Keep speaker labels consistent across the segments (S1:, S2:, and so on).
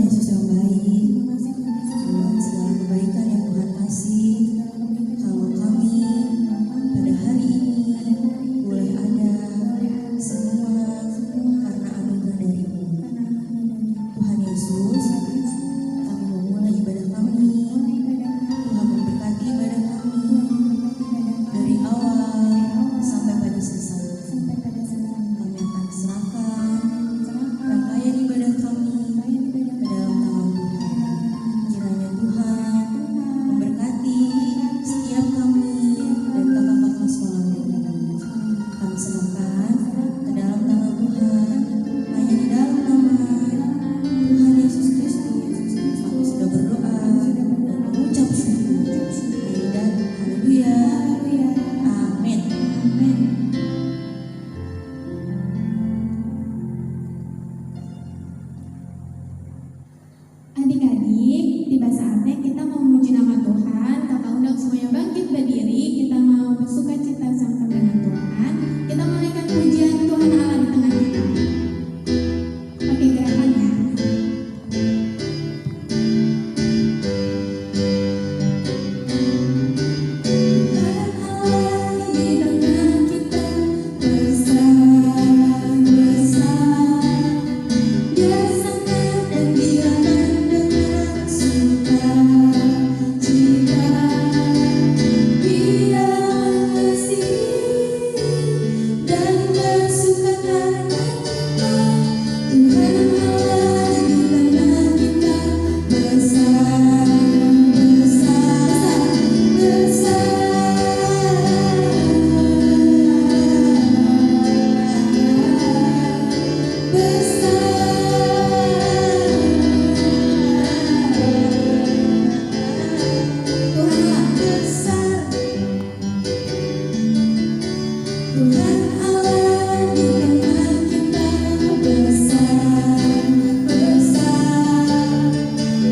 S1: Yesus yang baik, buat segala kebaikan yang Tuhan kasih. Kalau kami pada hari ini boleh ada semua karena anugerah dari-Mu. Tuhan Yesus, kami mau mulai ibadah kami. Tuhan memberkati ibadah kami dari awal sampai pada selesai. Kami akan serahkan rangkaian ibadah kami ke dalam tangan Tuhan. Kiranya Tuhan memberkati setiap kami dan kakak-kakak sekolah ini. Kami serahkan ke dalam tangan Tuhan. Hanya di dalam nama Tuhan Yesus Kristus kami sudah berdoa dan mengucap syukur. Dan haleluya. Amin.
S2: Adik-adik, tiba saatnya kita mau memuji nama Tuhan. Kakak undang semuanya bangkit berdiri. Kita mau bersuka cita sama dengan Tuhan. Kita menaikkan pujian Tuhan Allah di tengah kita. Pakai gerakannya. Tuhan Allah di tengah kita, besar-besar. Dia sangat dan Dia dengan sukacita. Dia mengasihi dan bersuka karena kita. Tuhan Allah di tengah kita, Tuhan Allah di tengah kita, besar-besar.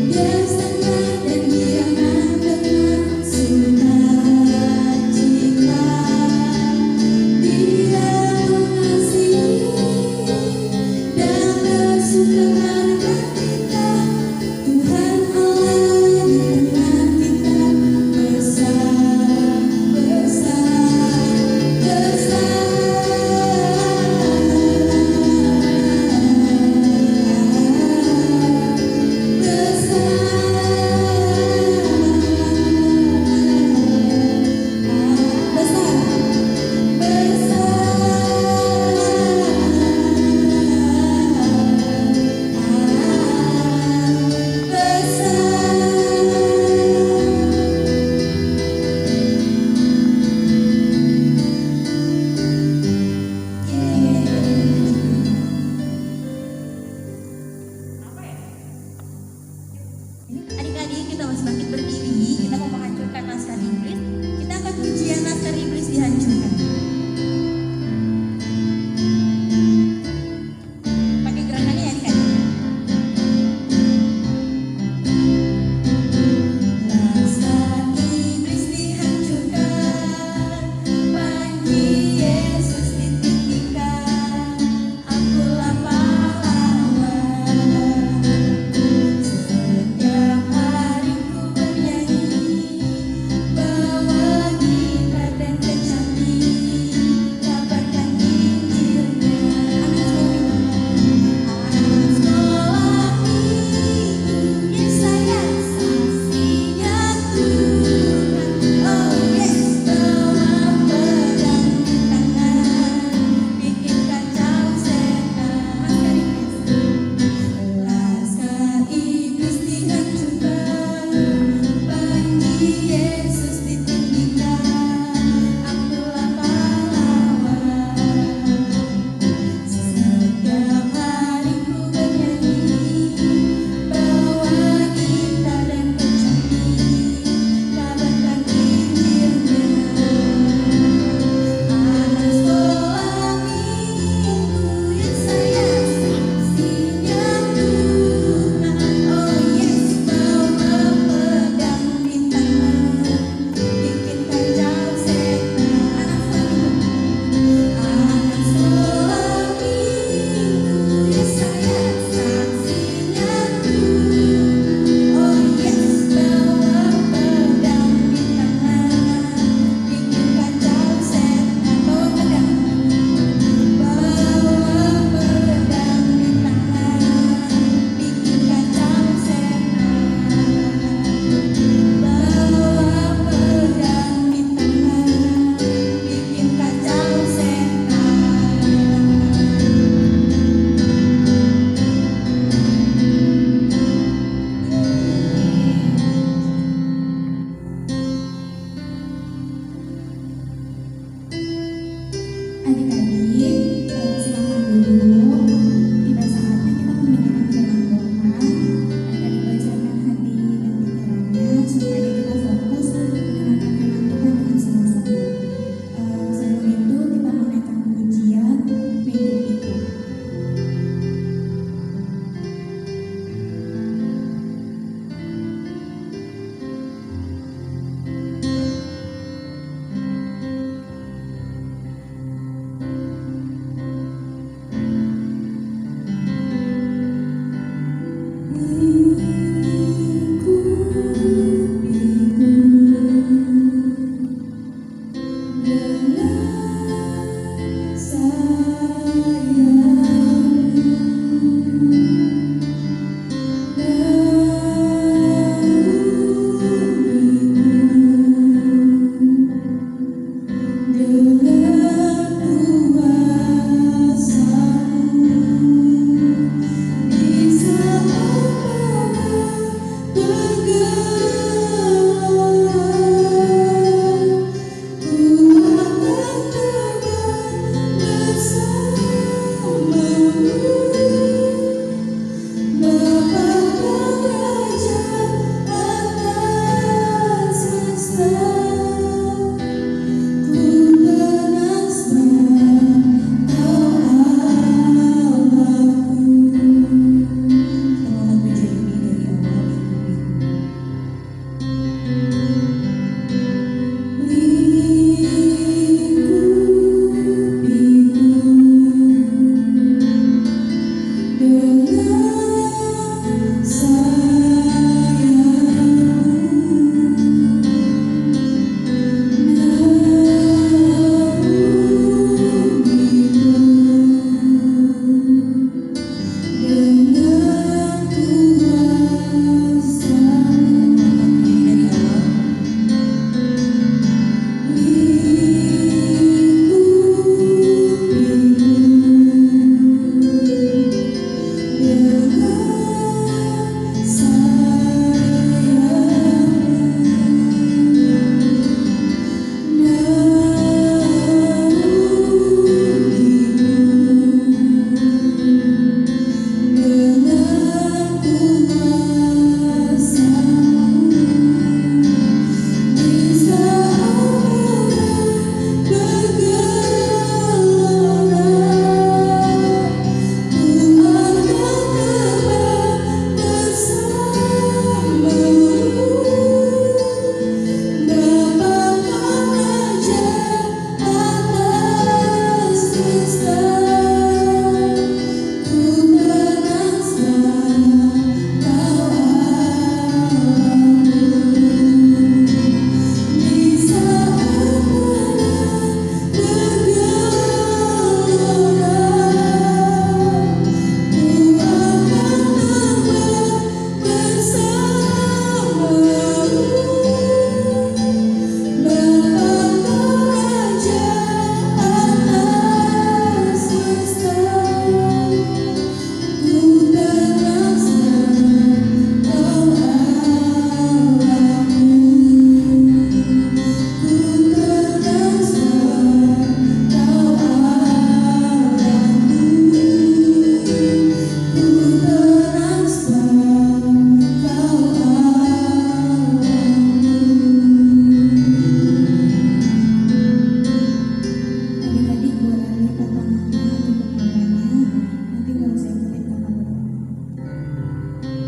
S2: Dia sangat dan Dia dengan sukacita. Dia mengasihi dan bersuka karena kita. Tuhan Allah di tengah kita,
S1: Adik-adik, kita masih bangkit berdiri. Kita mau menghancurkan naskah iblis. Kita akan pujian naskah iblis dihancurkan. Pakai gerakannya ya adik-adik. Naskah iblis dihancurkan, panji Yesus ditinggikan. Akulah pahlawan. Setiap hari ku bernyanyi.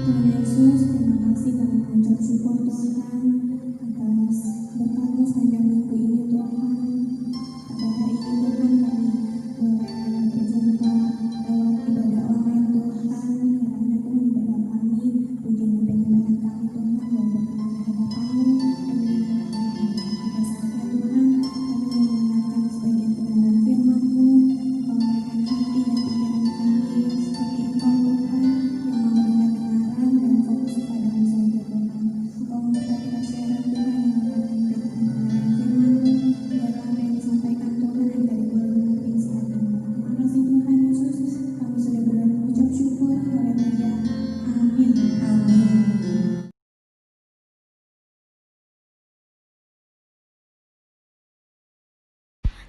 S2: Tuhan Yesus, terima kasih kami mengucap syukur Tuhan atas berkat-Mu sepanjang minggu ini Tuhan. Pada hari ini Tuhan kami boleh berjumpa lewat ibadah online Tuhan. Kiranya Tuhan ibadah kami, pujian dan penyembahan kami Tuhan boleh berkenan di hadapan-Mu. Pada saatnya Tuhan kami mau mendengarkan sebagian kebenaran firman-Mu. Engkau memberikan hati dan pikiran kami seperti Engkau Tuhan yang mau dengar kebenaran dan fokus kepadamu saja Tuhan. Engkau memberkati Kasihan Tuhan yang akan memberikan kebenaran firman-Mu. Biarlah apa yang disampaikan Tuhan yang dari boleh mengerti isi hatimu. Terima kasih Tuhan Yesus, kami sudah berdoa dan mengucap syukur. Haleluya. Amin.
S1: Amin.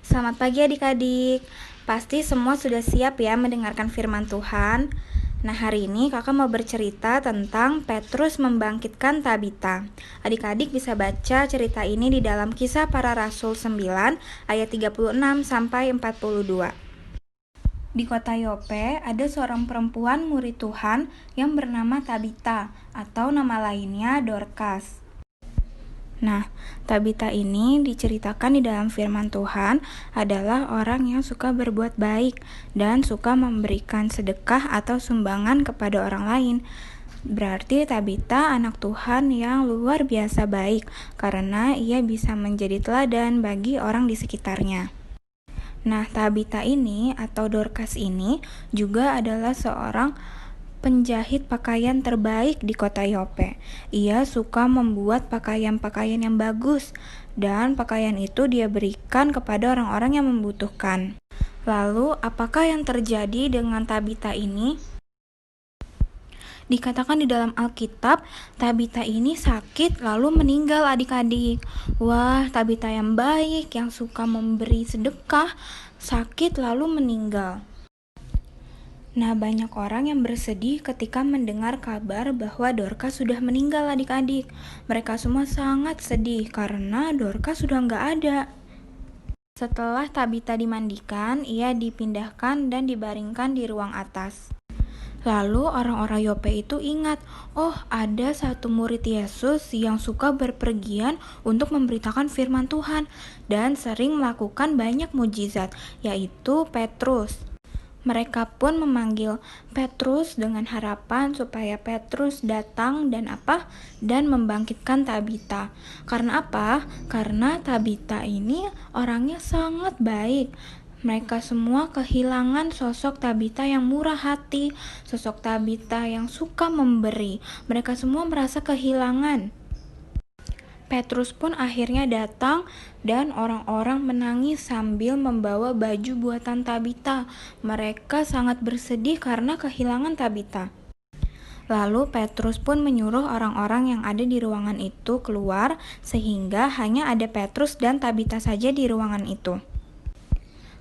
S3: Selamat pagi adik-adik. Pasti semua sudah siap ya mendengarkan firman Tuhan. Nah, hari ini kakak mau bercerita tentang Petrus membangkitkan Tabita. Adik-adik bisa baca cerita ini di dalam Kisah Para Rasul 9 ayat 36 sampai 42. Di kota Yope ada seorang perempuan murid Tuhan yang bernama Tabita atau nama lainnya Dorcas. Nah, Tabita ini diceritakan di dalam firman Tuhan adalah orang yang suka berbuat baik dan suka memberikan sedekah atau sumbangan kepada orang lain. Berarti Tabita anak Tuhan yang luar biasa baik karena ia bisa menjadi teladan bagi orang di sekitarnya. Nah, Tabita ini atau Dorcas ini juga adalah seorang penjahit pakaian terbaik di kota Yope. Ia suka membuat pakaian-pakaian yang bagus dan pakaian itu dia berikan kepada orang-orang yang membutuhkan. Lalu, apakah yang terjadi dengan Tabita ini? Dikatakan di dalam Alkitab, Tabita ini sakit lalu meninggal adik-adik. Wah, Tabita yang baik, yang suka memberi sedekah, sakit lalu meninggal. Nah, banyak orang yang bersedih ketika mendengar kabar bahwa Dorcas sudah meninggal adik-adik. Mereka semua sangat sedih karena Dorcas sudah nggak ada. Setelah Tabita dimandikan, ia dipindahkan dan dibaringkan di ruang atas. Lalu orang-orang Yope itu ingat, oh ada satu murid Yesus yang suka berpergian untuk memberitakan firman Tuhan dan sering melakukan banyak mujizat, yaitu Petrus. Mereka pun memanggil Petrus dengan harapan supaya Petrus datang dan membangkitkan Tabita. Karena apa? Karena Tabita ini orangnya sangat baik. Mereka semua kehilangan sosok Tabita yang murah hati, sosok Tabita yang suka memberi. Mereka semua merasa kehilangan. Petrus pun akhirnya datang dan orang-orang menangis sambil membawa baju buatan Tabita. Mereka sangat bersedih karena kehilangan Tabita. Lalu Petrus pun menyuruh orang-orang yang ada di ruangan itu keluar sehingga hanya ada Petrus dan Tabita saja di ruangan itu.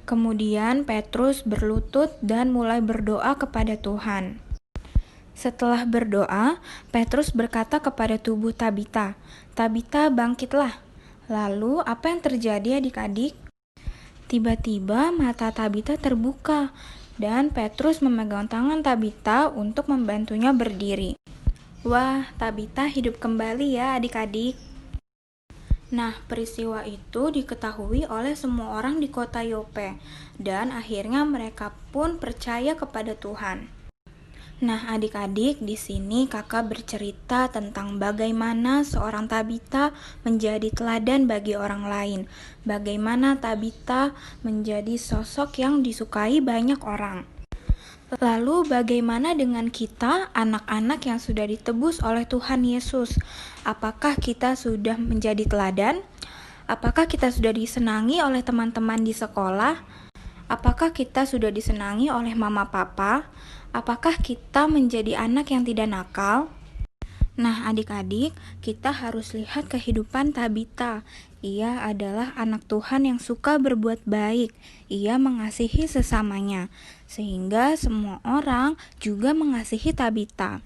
S3: Kemudian Petrus berlutut dan mulai berdoa kepada Tuhan. Setelah berdoa, Petrus berkata kepada tubuh Tabita, "Tabita, bangkitlah." Lalu, apa yang terjadi adik-adik? Tiba-tiba mata Tabita terbuka, dan Petrus memegang tangan Tabita untuk membantunya berdiri. Wah, Tabita hidup kembali ya adik-adik. Nah, peristiwa itu diketahui oleh semua orang di kota Yope, dan akhirnya mereka pun percaya kepada Tuhan. Nah, adik-adik, di sini kakak bercerita tentang bagaimana seorang Tabita menjadi teladan bagi orang lain. Bagaimana Tabita menjadi sosok yang disukai banyak orang. Lalu bagaimana dengan kita, anak-anak yang sudah ditebus oleh Tuhan Yesus? Apakah kita sudah menjadi teladan? Apakah kita sudah disenangi oleh teman-teman di sekolah? Apakah kita sudah disenangi oleh mama papa? Apakah kita menjadi anak yang tidak nakal? Nah, adik-adik, kita harus lihat kehidupan Tabita. Ia adalah anak Tuhan yang suka berbuat baik. Ia mengasihi sesamanya, sehingga semua orang juga mengasihi Tabita.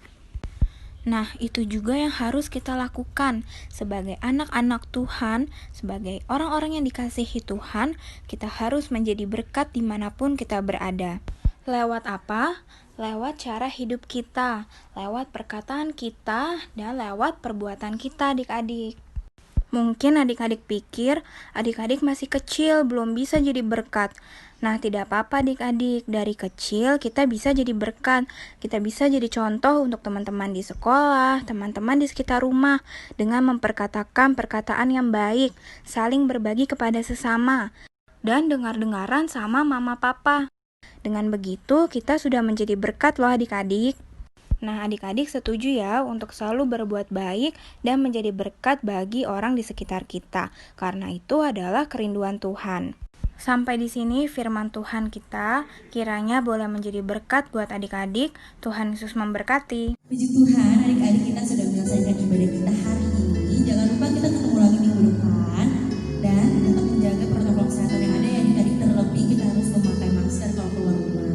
S3: Nah, itu juga yang harus kita lakukan sebagai anak-anak Tuhan, sebagai orang-orang yang dikasihi Tuhan. Kita harus menjadi berkat dimanapun kita berada. Lewat apa? lewat cara hidup kita, lewat perkataan kita, dan lewat perbuatan kita adik-adik. Mungkin adik-adik pikir adik-adik masih kecil, belum bisa jadi berkat. Nah, tidak apa-apa adik-adik, dari kecil kita bisa jadi berkat. Kita bisa jadi contoh untuk teman-teman di sekolah, teman-teman di sekitar rumah, dengan memperkatakan perkataan yang baik, saling berbagi kepada sesama, dan dengar-dengaran sama mama papa. Dengan begitu, kita sudah menjadi berkat loh adik-adik. Nah, adik-adik setuju ya untuk selalu berbuat baik dan menjadi berkat bagi orang di sekitar kita, karena itu adalah kerinduan Tuhan. Sampai di sini firman Tuhan kita, kiranya boleh menjadi berkat buat adik-adik. Tuhan Yesus memberkati.
S1: Puji Tuhan, adik-adik kita sudah menyelesaikan ibadah kita hari ini. Jangan lupa kita ketemu lagi minggu depan. Dan tetap menjaga protokol kesehatan yang ada ya adik-adik. Terlebih kita harus memakai masker kalau keluar rumah.